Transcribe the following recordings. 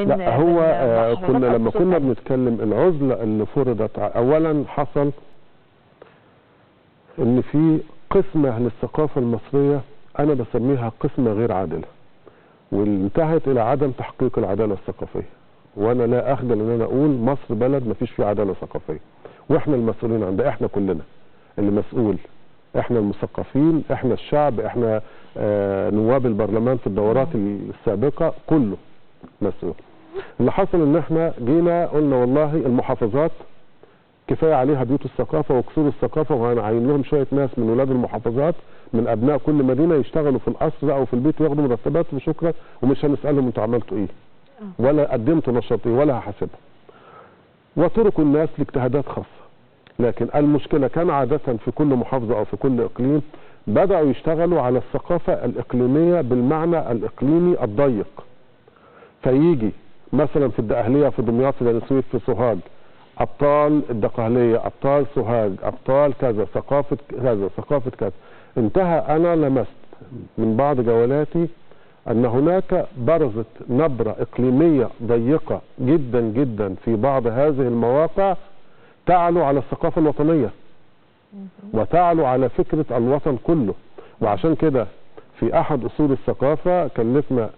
لا هو لما كنا بنتكلم العزلة اللي فرضت اولا حصل ان في قسمة للثقافة المصرية انا بسميها قسمة غير عادلة وانتهت الى عدم تحقيق العدالة الثقافية. وانا لا اخجل ان انا اقول مصر بلد ما فيش فيه عدالة ثقافية واحنا المسؤولين عندها، احنا كلنا اللي مسؤول، احنا المثقفين، احنا الشعب، احنا نواب البرلمان في الدورات السابقة كله مسؤول. اللي حصل ان احنا جينا قلنا والله المحافظات كفايه عليها بيوت الثقافه وقصور الثقافه وهنعين لهم شويه ناس من ولاد المحافظات من ابناء كل مدينه يشتغلوا في القصر او في البيت وياخدوا مرتبات وشكرا ومش هنسالهم انتوا عملتوا ايه ولا قدمتوا نشاط ايه ولا هحاسبهم. وتركوا الناس لاجتهادات خاصه. لكن المشكله كان عاده في كل محافظه او في كل اقليم بداوا يشتغلوا على الثقافه الاقليميه بالمعنى الاقليمي الضيق. فيجي مثلا في الدقهليه في دمياط في بني سويف في سوهاج ابطال الدقهليه ابطال سوهاج ابطال كذا ثقافه كذا ثقافه كذا. انتهى انا لمست من بعض جولاتي ان هناك برزت نبره اقليميه ضيقه جدا جدا في بعض هذه المواقع تعلو على الثقافه الوطنيه وتعلو على فكره الوطن كله. وعشان كده في احد اصول الثقافه كلفنا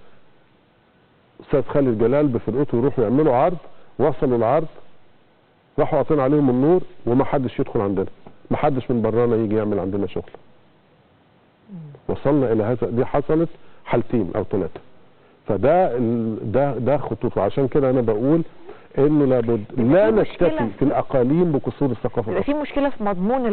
استاذ خالد جلال بفرقته يروحوا يعملوا عرض، وصلوا العرض راحوا عاطين عليهم النور وما حدش يدخل عندنا، ما حدش من برانا يجي يعمل عندنا شغل. وصلنا الى هذا، دي حصلت حالتين او ثلاثه. فده ده خطوط. وعشان كده انا بقول انه لابد لا نكتفي في الاقاليم بقصور الثقافه. في مشكله في مضمون